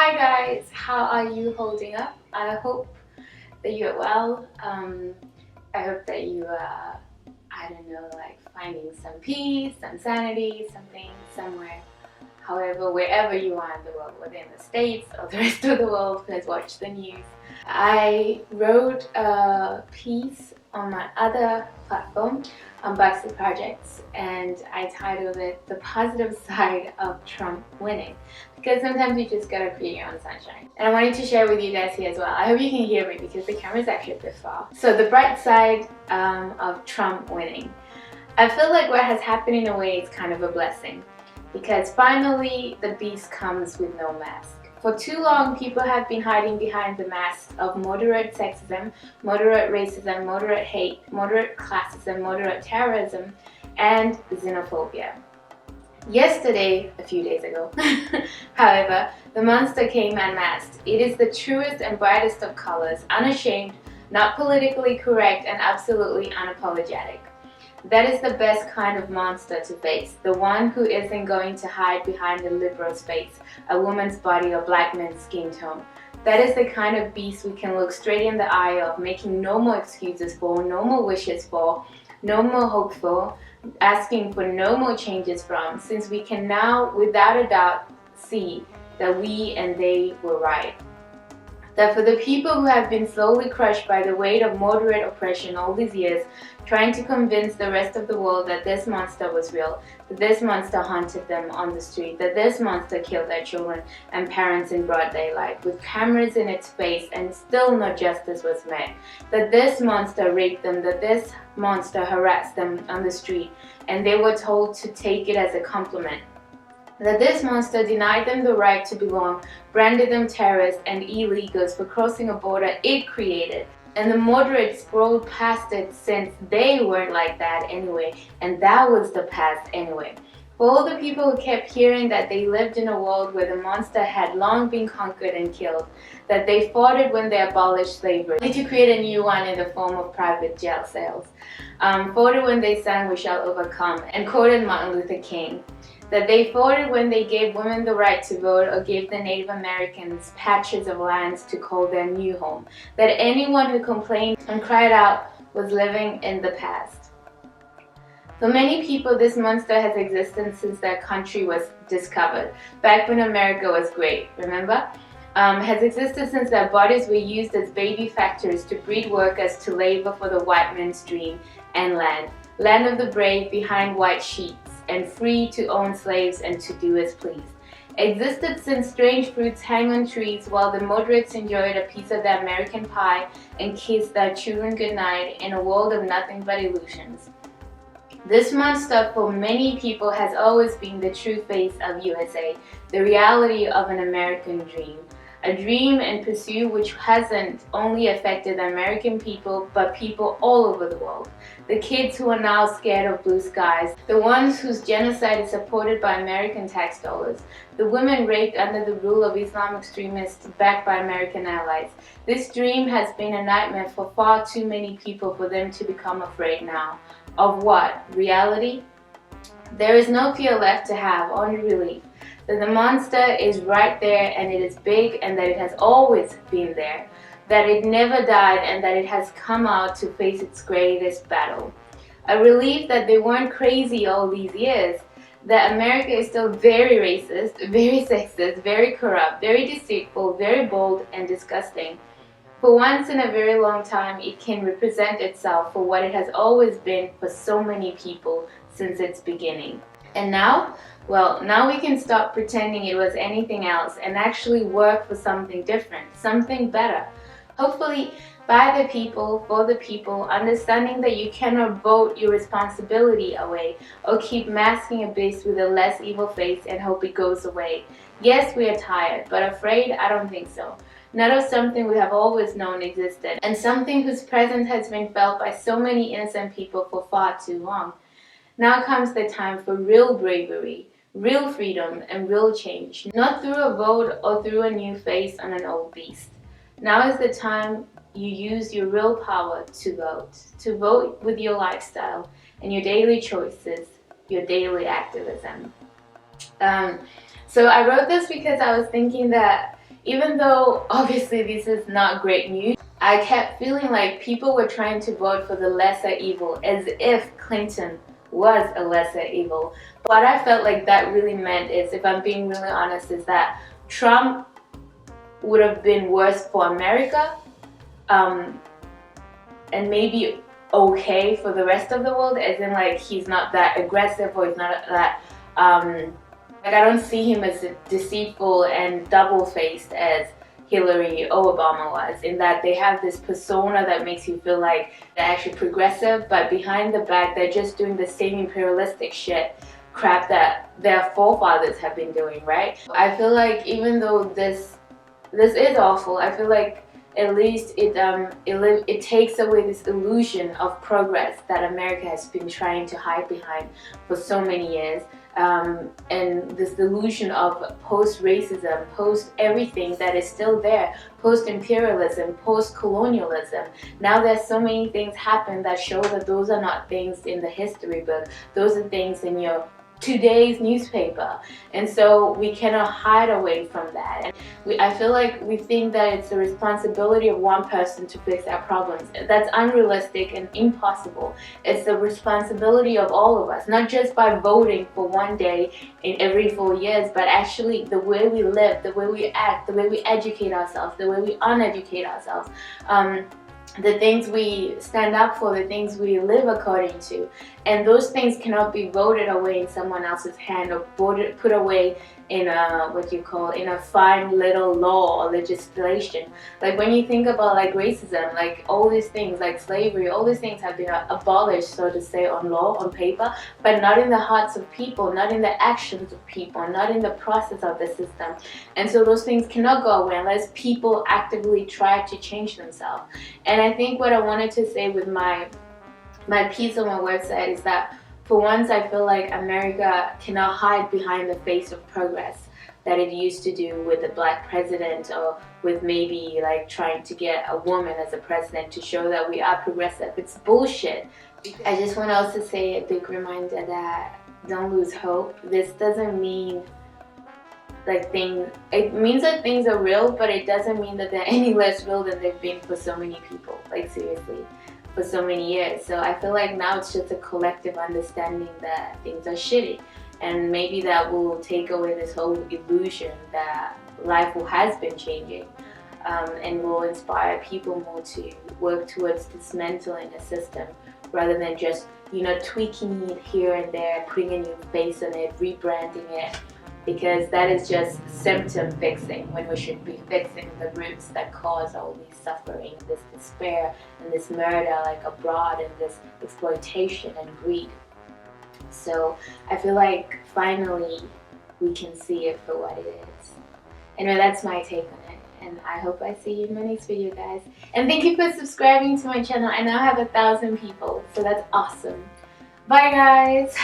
Hi guys, how are you holding up? I hope that you're well. I hope that you are, I don't know, like finding some peace, some sanity, something somewhere. However, wherever you are in the world, whether in the States or the rest of the world who has watched the news. I wrote a piece on my other platform, Unboxed Projects, and I titled it The Positive Side of Trump Winning. Because sometimes you just gotta create your own sunshine. And I wanted to share with you guys here as well. I hope you can hear me because the camera is actually a bit far. So the bright side of Trump winning. I feel like what has happened in a way is kind of a blessing. Because finally the beast comes with no mask. For too long, people have been hiding behind the mask of moderate sexism, moderate racism, moderate hate, moderate classism, moderate terrorism, and xenophobia. Yesterday, a few days ago, however, the monster came unmasked. It is the truest and brightest of colors, unashamed, not politically correct, and absolutely unapologetic. That is the best kind of monster to face, the one who isn't going to hide behind a liberal's face, a woman's body, or black man's skin tone. That is the kind of beast we can look straight in the eye of, making no more excuses for, no more wishes for, no more hope for, asking for no more changes from, since we can now, without a doubt, see that we and they were right. That for the people who have been slowly crushed by the weight of moderate oppression all these years, trying to convince the rest of the world that this monster was real, that this monster haunted them on the street, that this monster killed their children and parents in broad daylight, with cameras in its face, and still no justice was met, that this monster raped them, that this monster harassed them on the street, and they were told to take it as a compliment, that this monster denied them the right to belong, branded them terrorists and illegals for crossing a border it created, and the moderates scrolled past it since they weren't like that anyway, and that was the past anyway. For all the people who kept hearing that they lived in a world where the monster had long been conquered and killed, that they fought it when they abolished slavery, only to create a new one in the form of private jail cells, fought it when they sang "We Shall Overcome" and quoted Martin Luther King, that they fought it when they gave women the right to vote or gave the Native Americans patches of lands to call their new home, that anyone who complained and cried out was living in the past. For many people, this monster has existed since their country was discovered, back when America was great, remember? Has existed since their bodies were used as baby factories to breed workers to labor for the white man's dream and land of the brave behind white sheets, and free to own slaves and to do as pleased. Existed since strange fruits hang on trees while the moderates enjoyed a piece of the American pie and kissed their children goodnight in a world of nothing but illusions. This monster for many people has always been the true face of USA, the reality of an American dream. A dream and pursuit which hasn't only affected the American people, but people all over the world. The kids who are now scared of blue skies, the ones whose genocide is supported by American tax dollars, the women raped under the rule of Islam extremists backed by American allies. This dream has been a nightmare for far too many people for them to become afraid now. Of what? Reality? There is no fear left to have, only relief. That the monster is right there and it is big and that it has always been there. That it never died and that it has come out to face its greatest battle. A relief that they weren't crazy all these years. That America is still very racist, very sexist, very corrupt, very deceitful, very bold and disgusting. For once in a very long time, it can represent itself for what it has always been for so many people since its beginning. And now? Well, now we can stop pretending it was anything else and actually work for something different, something better. Hopefully, by the people, for the people, understanding that you cannot vote your responsibility away or keep masking a beast with a less evil face and hope it goes away. Yes, we are tired, but afraid? I don't think so. Not of something we have always known existed, and something whose presence has been felt by so many innocent people for far too long. Now comes the time for real bravery, real freedom, and real change, not through a vote or through a new face on an old beast. Now is the time you use your real power to vote with your lifestyle and your daily choices, your daily activism. So I wrote this because I was thinking that even though obviously this is not great news, I kept feeling like people were trying to vote for the lesser evil, as if Clinton was a lesser evil. What I felt like that really meant is, if I'm being really honest, is that Trump would have been worse for America, and maybe okay for the rest of the world, as in like he's not that aggressive, or he's not that like, I don't see him as deceitful and double-faced as Hillary or Obama was, in that they have this persona that makes you feel like they're actually progressive, but behind the back they're just doing the same imperialistic shit crap that their forefathers have been doing, right? I feel like even though this is awful, I feel like at least it takes away this illusion of progress that America has been trying to hide behind for so many years. And this illusion of post-racism, post-everything that is still there, post-imperialism, post-colonialism. Now there's so many things happen that show that those are not things in the history book. Those are things in your today's newspaper, and so we cannot hide away from that. And I feel like we think that it's the responsibility of one person to fix our problems. That's unrealistic and impossible. It's the responsibility of all of us, not just by voting for one day in every 4 years, but actually the way we live, the way we act, the way we educate ourselves, the way we uneducate ourselves. The things we stand up for, the things we live according to. And those things cannot be voted away in someone else's hand, or put away in a, in a fine little law or legislation. Like when you think about like racism, like all these things, like slavery, all these things have been abolished, so to say, on law, on paper, but not in the hearts of people, not in the actions of people, not in the process of the system. And so those things cannot go away unless people actively try to change themselves. And I think what I wanted to say with my piece on my website is that for once I feel like America cannot hide behind the face of progress that it used to do with the black president, or with maybe like trying to get a woman as a president to show that we are progressive. It's bullshit. I just want to also say a big reminder that don't lose hope. This doesn't mean like it means that things are real, but it doesn't mean that they're any less real than they've been for so many people, like seriously, for so many years. So I feel like now it's just a collective understanding that things are shitty, and maybe that will take away this whole illusion that life has been changing, and will inspire people more to work towards dismantling a system rather than just, you know, tweaking it here and there, putting a new face on it, rebranding it. Because that is just symptom fixing, when we should be fixing the roots that cause all these suffering, this despair and this murder like abroad, and this exploitation and greed. So I feel like finally we can see it for what it is. Anyway, that's my take on it, and I hope I see you in my next video, guys. And thank you for subscribing to my channel. I now have 1,000 people, so that's awesome. Bye guys!